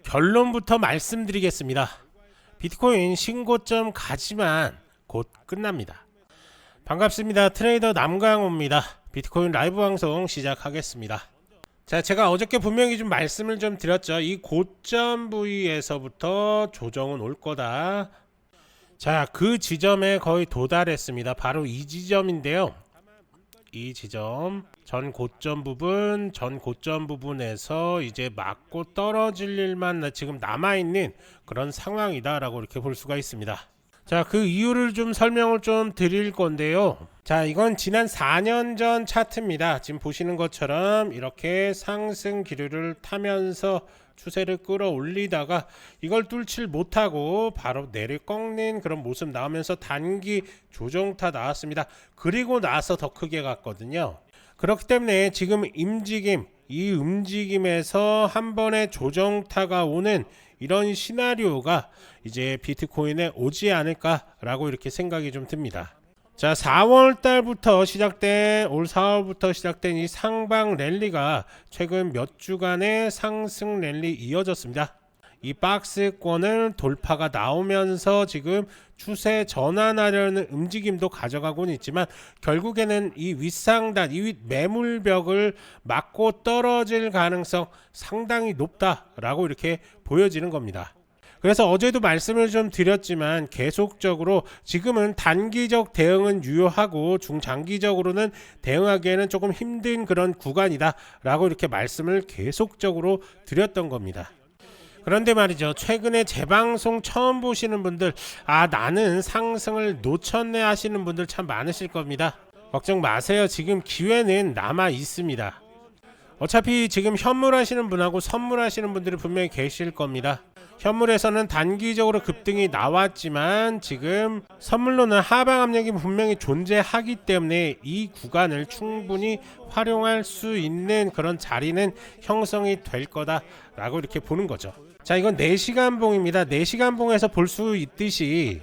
결론부터 말씀드리겠습니다. 비트코인 신고점 가지만 곧 끝납니다. 반갑습니다. 트레이더 남강호입니다. 비트코인 라이브 방송 시작하겠습니다. 자, 제가 어저께 분명히 좀 말씀을 좀 드렸죠. 이 고점 부위에서부터 조정은 올 거다. 자, 그 지점에 거의 도달했습니다. 바로 이 지점인데요. 이 지점 전 고점 부분에서 이제 맞고 떨어질 일만 지금 남아있는 그런 상황이다라고 이렇게 볼 수가 있습니다. 자, 그 이유를 좀 설명을 좀 드릴 건데요. 자, 이건 지난 4년 전 차트입니다. 지금 보시는 것처럼 이렇게 상승 기류를 타면서 추세를 끌어올리다가 이걸 뚫질 못하고 바로 내리 꺾는 그런 모습 나오면서 단기 조정타 나왔습니다. 그리고 나서 더 크게 갔거든요. 그렇기 때문에 지금 이 움직임에서 한 번의 조정타가 오는 이런 시나리오가 이제 비트코인에 오지 않을까라고 이렇게 생각이 좀 듭니다. 자, 4월 달부터 시작된 올 4월부터 시작된 이 상방 랠리가 최근 몇 주간의 상승 랠리 이어졌습니다. 이 박스권을 돌파가 나오면서 지금 추세 전환하려는 움직임도 가져가고는 있지만 결국에는 이 윗상단, 이 윗 매물벽을 맞고 떨어질 가능성 상당히 높다라고 이렇게 보여지는 겁니다. 그래서 어제도 말씀을 좀 드렸지만 계속적으로 지금은 단기적 대응은 유효하고 중장기적으로는 대응하기에는 조금 힘든 그런 구간이다 라고 이렇게 말씀을 계속적으로 드렸던 겁니다. 그런데 말이죠, 최근에 제 방송 처음 보시는 분들, 나는 상승을 놓쳤네 하시는 분들 참 많으실 겁니다. 걱정 마세요. 지금 기회는 남아 있습니다. 어차피 지금 현물하시는 분하고 선물하시는 분들이 분명히 계실 겁니다. 현물에서는 단기적으로 급등이 나왔지만 지금 선물로는 하방 압력이 분명히 존재하기 때문에 이 구간을 충분히 활용할 수 있는 그런 자리는 형성이 될 거다라고 이렇게 보는 거죠. 자, 이건 4시간 봉입니다. 4시간 봉에서 볼 수 있듯이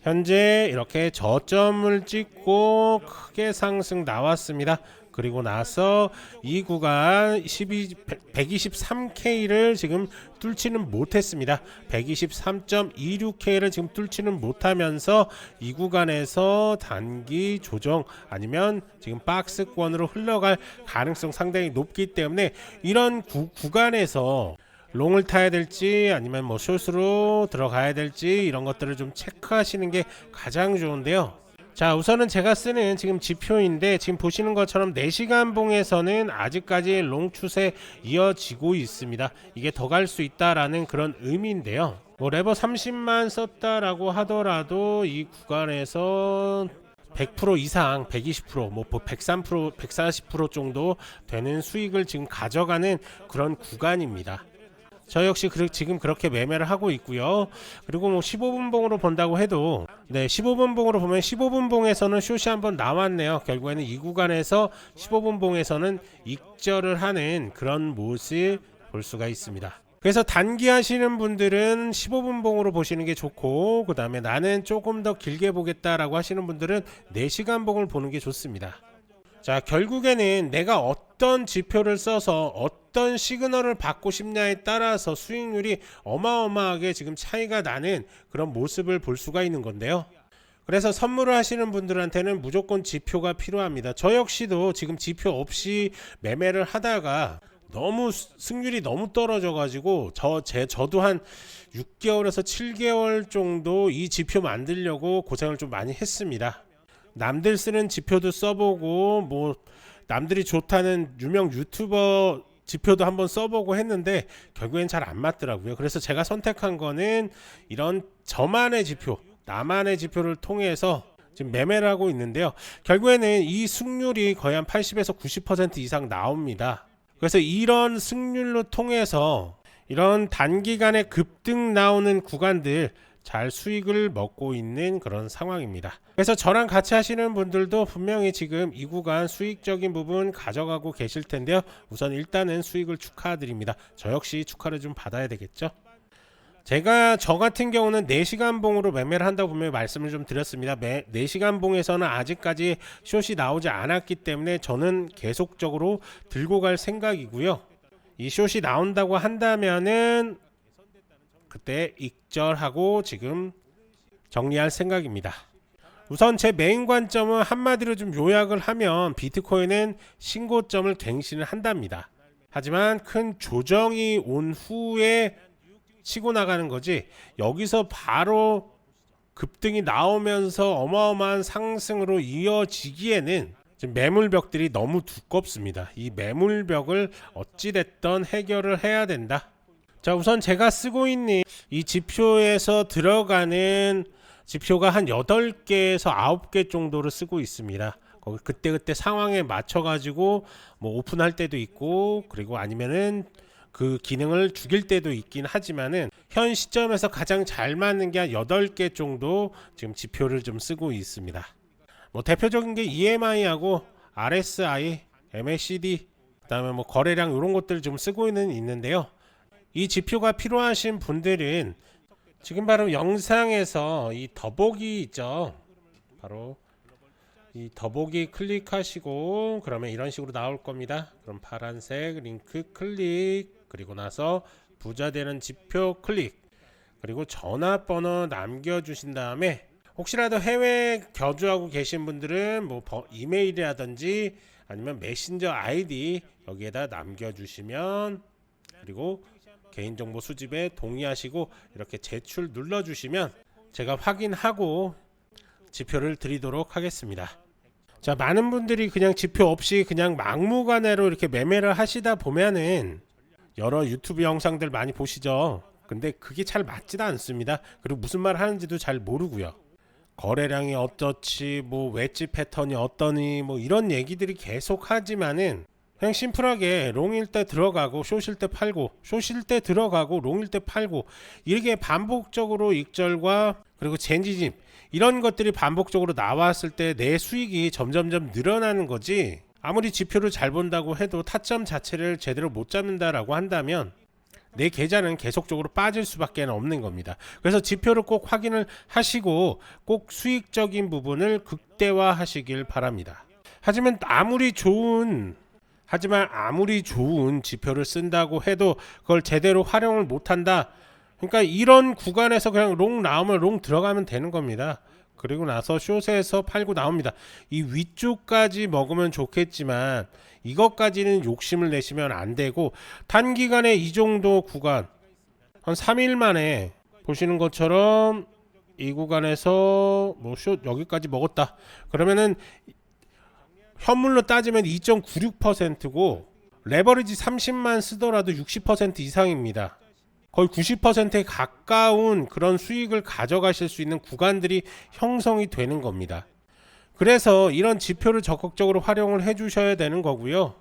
현재 이렇게 저점을 찍고 크게 상승 나왔습니다. 그리고 나서 이 구간 123K를 지금 뚫지는 못했습니다. 123.26K를 지금 뚫지는 못하면서 이 구간에서 단기 조정 아니면 지금 박스권으로 흘러갈 가능성 상당히 높기 때문에 이런 구간에서 롱을 타야 될지 아니면 뭐 숏으로 들어가야 될지 이런 것들을 좀 체크하시는 게 가장 좋은데요. 자, 우선은 제가 쓰는 지금 지표인데 지금 보시는 것처럼 4시간 봉에서는 아직까지 롱 추세 이어지고 있습니다. 이게 더 갈 수 있다라는 그런 의미인데요. 뭐 레버 30만 썼다라고 하더라도 이 구간에서 100% 이상, 120%, 뭐 103%, 140% 정도 되는 수익을 지금 가져가는 그런 구간입니다. 저 역시 지금 그렇게 매매를 하고 있고요. 그리고 뭐 15분 봉으로 본다고 해도 15분 봉으로 보면 15분 봉에서는 숏이 한번 나왔네요. 결국에는 이 구간에서 15분 봉에서는 익절을 하는 그런 모습 볼 수가 있습니다. 그래서 단기 하시는 분들은 15분 봉으로 보시는 게 좋고, 그 다음에 나는 조금 더 길게 보겠다라고 하시는 분들은 4시간 봉을 보는 게 좋습니다. 자, 결국에는 내가 어떤 지표를 써서 어떤 시그널을 받고 싶냐에 따라서 수익률이 어마어마하게 지금 차이가 나는 그런 모습을 볼 수가 있는 건데요. 그래서 선물을 하시는 분들한테는 무조건 지표가 필요합니다. 저 역시도 지금 지표 없이 매매를 하다가 너무 승률이 너무 떨어져 가지고 저도 한 6개월에서 7개월 정도 이 지표 만들려고 고생을 좀 많이 했습니다. 남들 쓰는 지표도 써보고 뭐 남들이 좋다는 유명 유튜버 지표도 한번 써보고 했는데 결국엔 잘 안 맞더라고요. 그래서 제가 선택한 거는 이런 저만의 지표, 나만의 지표를 통해서 지금 매매를 하고 있는데요. 결국에는 이 승률이 거의 한 80에서 90% 이상 나옵니다. 그래서 이런 승률로 통해서 이런 단기간에 급등 나오는 구간들 잘 수익을 먹고 있는 그런 상황입니다. 그래서 저랑 같이 하시는 분들도 분명히 지금 이 구간 수익적인 부분 가져가고 계실 텐데요. 우선 일단은 수익을 축하드립니다. 저 역시 축하를 좀 받아야 되겠죠. 저 같은 경우는 4시간 봉으로 매매를 한다고 분명히 말씀을 좀 드렸습니다. 4시간 봉에서는 아직까지 숏이 나오지 않았기 때문에 저는 계속적으로 들고 갈 생각이고요. 이 숏이 나온다고 한다면은 그때 익절하고 지금 정리할 생각입니다. 우선 제 메인 관점은 한마디로 좀 요약을 하면 비트코인은 신고점을 갱신을 한답니다. 하지만 큰 조정이 온 후에 치고 나가는 거지, 여기서 바로 급등이 나오면서 어마어마한 상승으로 이어지기에는 지금 매물벽들이 너무 두껍습니다. 이 매물벽을 어찌됐든 해결을 해야 된다. 자, 우선 제가 쓰고 있는 이 지표에서 들어가는 지표가 한 8개에서 9개 정도를 쓰고 있습니다. 거기 그때그때 상황에 맞춰 가지고 뭐 오픈할 때도 있고, 그리고 아니면은 그 기능을 죽일 때도 있긴 하지만은 현 시점에서 가장 잘 맞는 게 한 8개 정도 지금 지표를 좀 쓰고 있습니다. 뭐 대표적인 게 EMI하고 RSI, MACD, 그다음에 뭐 거래량 이런 것들 좀 쓰고 있는데요. 이 지표가 필요하신 분들은 지금 바로 영상에서 이 더보기 있죠. 바로 이 더보기 클릭하시고 그러면 이런 식으로 나올 겁니다. 그럼 파란색 링크 클릭, 그리고 나서 부자 되는 지표 클릭, 그리고 전화번호 남겨주신 다음에 혹시라도 해외 거주하고 계신 분들은 뭐 이메일이라든지 아니면 메신저 아이디 여기에다 남겨주시면, 그리고 개인정보 수집에 동의하시고 이렇게 제출 눌러주시면 제가 확인하고 지표를 드리도록 하겠습니다. 자, 많은 분들이 그냥 지표 없이 그냥 막무가내로 이렇게 매매를 하시다 보면은 여러 유튜브 영상들 많이 보시죠. 근데 그게 잘 맞지도 않습니다. 그리고 무슨 말 하는지도 잘 모르고요. 거래량이 어떻지, 뭐 웨지 패턴이 어떠니, 뭐 이런 얘기들이 계속 하지만은 그냥 심플하게 롱일 때 들어가고 숏일 때 팔고, 숏일 때 들어가고 롱일 때 팔고, 이렇게 반복적으로 익절과 그리고 젠지짐 이런 것들이 반복적으로 나왔을 때 내 수익이 점점점 늘어나는 거지, 아무리 지표를 잘 본다고 해도 타점 자체를 제대로 못 잡는다라고 한다면 내 계좌는 계속적으로 빠질 수밖에 없는 겁니다. 그래서 지표를 꼭 확인을 하시고 꼭 수익적인 부분을 극대화 하시길 바랍니다. 하지만 아무리 좋은 지표를 쓴다고 해도 그걸 제대로 활용을 못한다. 그러니까 이런 구간에서 그냥 롱 나오면 롱 들어가면 되는 겁니다. 그리고 나서 숏에서 팔고 나옵니다. 이 위쪽까지 먹으면 좋겠지만 이것까지는 욕심을 내시면 안 되고, 단기간에 이 정도 구간 한 3일 만에 보시는 것처럼 이 구간에서 뭐 숏 여기까지 먹었다. 그러면은 현물로 따지면 2.96%고 레버리지 30만 쓰더라도 60% 이상입니다. 거의 90%에 가까운 그런 수익을 가져가실 수 있는 구간들이 형성이 되는 겁니다. 그래서 이런 지표를 적극적으로 활용을 해 주셔야 되는 거고요.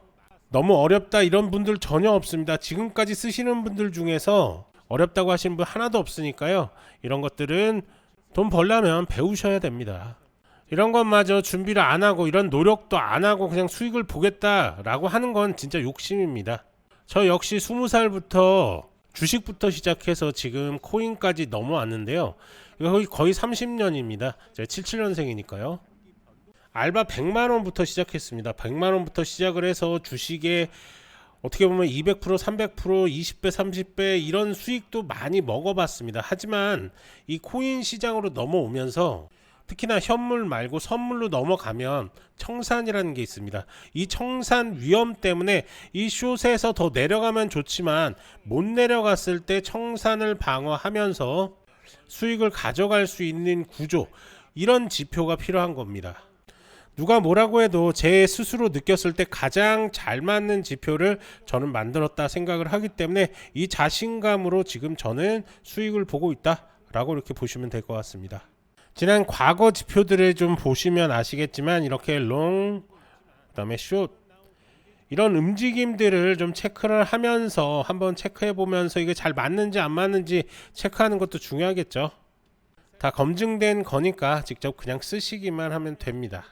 너무 어렵다 이런 분들 전혀 없습니다. 지금까지 쓰시는 분들 중에서 어렵다고 하시는 분 하나도 없으니까요. 이런 것들은 돈 벌려면 배우셔야 됩니다. 이런 것마저 준비를 안 하고 이런 노력도 안 하고 그냥 수익을 보겠다라고 하는 건 진짜 욕심입니다. 저 역시 20살부터 주식부터 시작해서 지금 코인까지 넘어왔는데요. 이거 거의 30년입니다. 제가 77년생이니까요. 알바 100만원부터 시작했습니다. 100만원부터 시작을 해서 주식에 어떻게 보면 200%, 300%, 20배, 30배 이런 수익도 많이 먹어봤습니다. 하지만 이 코인 시장으로 넘어오면서 특히나 현물 말고 선물로 넘어가면 청산이라는 게 있습니다. 이 청산 위험 때문에 이 숏에서 더 내려가면 좋지만 못 내려갔을 때 청산을 방어하면서 수익을 가져갈 수 있는 구조, 이런 지표가 필요한 겁니다. 누가 뭐라고 해도 제 스스로 느꼈을 때 가장 잘 맞는 지표를 저는 만들었다 생각을 하기 때문에 이 자신감으로 지금 저는 수익을 보고 있다라고 이렇게 보시면 될 것 같습니다. 지난 과거 지표들을 좀 보시면 아시겠지만 이렇게 롱, 그다음에 숏 이런 움직임들을 좀 체크를 하면서 한번 체크해 보면서 이게 잘 맞는지 안 맞는지 체크하는 것도 중요하겠죠. 다 검증된 거니까 직접 그냥 쓰시기만 하면 됩니다.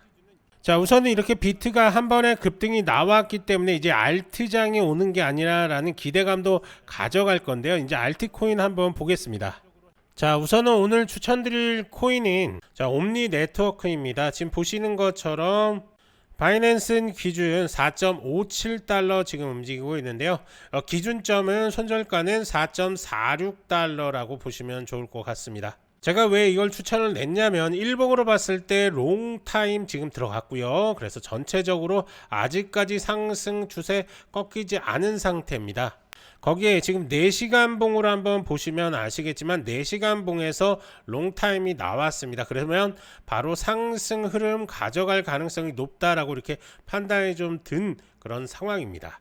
자, 우선은 이렇게 비트가 한 번에 급등이 나왔기 때문에 이제 알트장이 오는 게 아니라라는 기대감도 가져갈 건데요. 이제 알트코인 한번 보겠습니다. 자, 우선은 오늘 추천드릴 코인은 옴니 네트워크입니다. 지금 보시는 것처럼 바이낸스는 기준 4.57달러 지금 움직이고 있는데요. 기준점은 손절가는 4.46달러라고 보시면 좋을 것 같습니다. 제가 왜 이걸 추천을 냈냐면 일봉으로 봤을 때 롱타임 지금 들어갔고요. 그래서 전체적으로 아직까지 상승 추세 꺾이지 않은 상태입니다. 거기에 지금 4시간 봉으로 한번 보시면 아시겠지만 4시간 봉에서 롱타임이 나왔습니다. 그러면 바로 상승 흐름 가져갈 가능성이 높다라고 이렇게 판단이 좀 든 그런 상황입니다.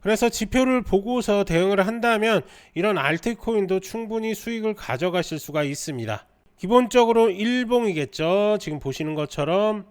그래서 지표를 보고서 대응을 한다면 이런 알트코인도 충분히 수익을 가져가실 수가 있습니다. 기본적으로 일봉이겠죠. 지금 보시는 것처럼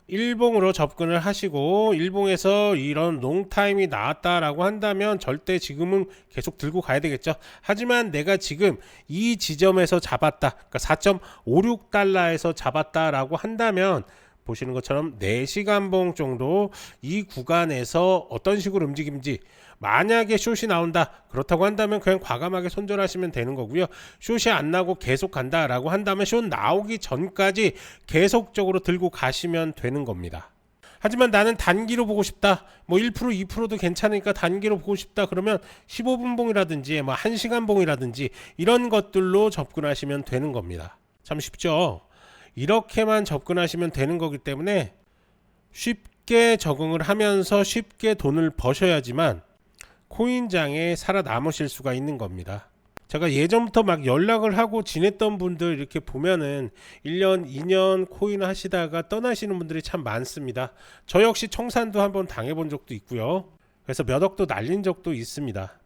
일봉으로 접근을 하시고 일봉에서 이런 롱타임이 나왔다라고 한다면 절대 지금은 계속 들고 가야 되겠죠. 하지만 내가 지금 이 지점에서 잡았다, 그러니까 4.56달러에서 잡았다라고 한다면 보시는 것처럼 4시간 봉 정도 이 구간에서 어떤 식으로 움직임지, 만약에 숏이 나온다 그렇다고 한다면 그냥 과감하게 손절하시면 되는 거고요. 숏이 안 나고 계속 간다라고 한다면 숏 나오기 전까지 계속적으로 들고 가시면 되는 겁니다. 하지만 나는 단기로 보고 싶다, 뭐 1% 2%도 괜찮으니까 단기로 보고 싶다 그러면 15분 봉이라든지 뭐 1시간 봉이라든지 이런 것들로 접근하시면 되는 겁니다. 참 쉽죠. 이렇게만 접근하시면 되는 거기 때문에 쉽게 적응을 하면서 쉽게 돈을 버셔야지만 코인장에 살아남으실 수가 있는 겁니다. 제가 예전부터 막 연락을 하고 지냈던 분들 이렇게 보면은 1년 2년 코인 하시다가 떠나시는 분들이 참 많습니다. 저 역시 청산도 한번 당해본 적도 있고요. 그래서 몇 억도 날린 적도 있습니다.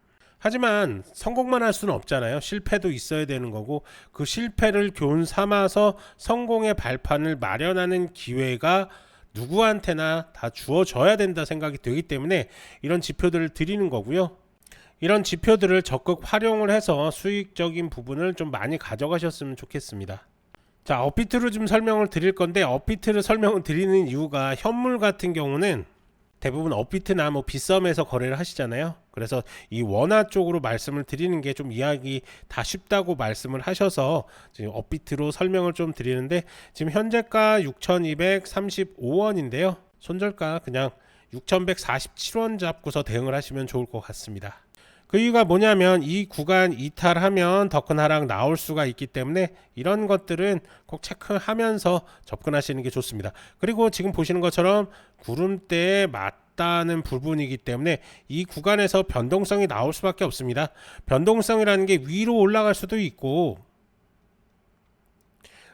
하지만 성공만 할 수는 없잖아요. 실패도 있어야 되는 거고, 그 실패를 교훈 삼아서 성공의 발판을 마련하는 기회가 누구한테나 다 주어져야 된다 생각이 되기 때문에 이런 지표들을 드리는 거고요. 이런 지표들을 적극 활용을 해서 수익적인 부분을 좀 많이 가져가셨으면 좋겠습니다. 자, 업비트로 좀 설명을 드릴 건데, 업비트를 설명을 드리는 이유가 현물 같은 경우는 대부분 업비트나 뭐 빗썸에서 거래를 하시잖아요. 그래서 이 원화 쪽으로 말씀을 드리는 게 좀 이해하기 다 쉽다고 말씀을 하셔서 지금 업비트로 설명을 좀 드리는데, 지금 현재가 6,235원인데요. 손절가 그냥 6,147원 잡고서 대응을 하시면 좋을 것 같습니다. 그 이유가 뭐냐면 이 구간 이탈하면 더 큰 하락 나올 수가 있기 때문에 이런 것들은 꼭 체크하면서 접근하시는 게 좋습니다. 그리고 지금 보시는 것처럼 구름대에 맞다는 부분이기 때문에 이 구간에서 변동성이 나올 수밖에 없습니다. 변동성이라는 게 위로 올라갈 수도 있고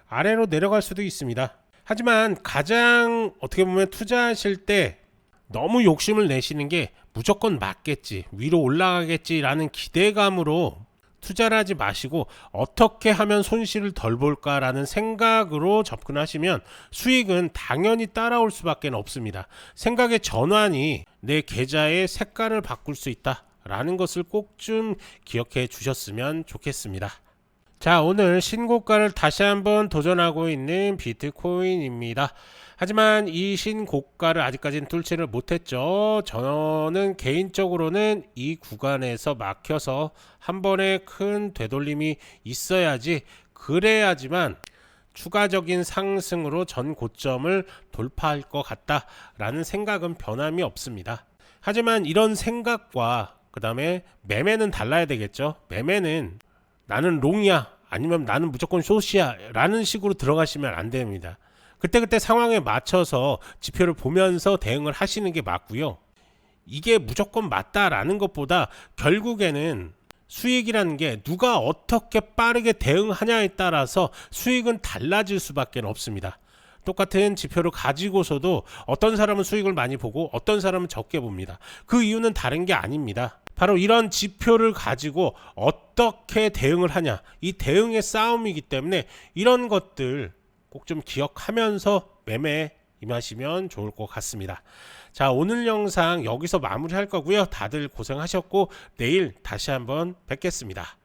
아래로 내려갈 수도 있습니다. 하지만 가장 어떻게 보면 투자하실 때 너무 욕심을 내시는 게 무조건 맞겠지, 위로 올라가겠지라는 기대감으로 투자를 하지 마시고 어떻게 하면 손실을 덜 볼까라는 생각으로 접근하시면 수익은 당연히 따라올 수밖에 없습니다. 생각의 전환이 내 계좌의 색깔을 바꿀 수 있다라는 것을 꼭 좀 기억해 주셨으면 좋겠습니다. 자, 오늘 신고가를 다시 한번 도전하고 있는 비트코인입니다. 하지만 이 신고가를 아직까지는 뚫지를 못했죠. 저는 개인적으로는 이 구간에서 막혀서 한 번에 큰 되돌림이 있어야지, 그래야지만 추가적인 상승으로 전 고점을 돌파할 것 같다라는 생각은 변함이 없습니다. 하지만 이런 생각과 그 다음에 매매는 달라야 되겠죠. 매매는 나는 롱이야 아니면 나는 무조건 숏이야 라는 식으로 들어가시면 안 됩니다. 그때 상황에 맞춰서 지표를 보면서 대응을 하시는 게 맞고요. 이게 무조건 맞다라는 것보다 결국에는 수익이라는 게 누가 어떻게 빠르게 대응하냐에 따라서 수익은 달라질 수밖에 없습니다. 똑같은 지표를 가지고서도 어떤 사람은 수익을 많이 보고 어떤 사람은 적게 봅니다. 그 이유는 다른 게 아닙니다. 바로 이런 지표를 가지고 어떻게 대응을 하냐, 이 대응의 싸움이기 때문에 이런 것들 꼭 좀 기억하면서 매매에 임하시면 좋을 것 같습니다. 자, 오늘 영상 여기서 마무리할 거고요. 다들 고생하셨고 내일 다시 한번 뵙겠습니다.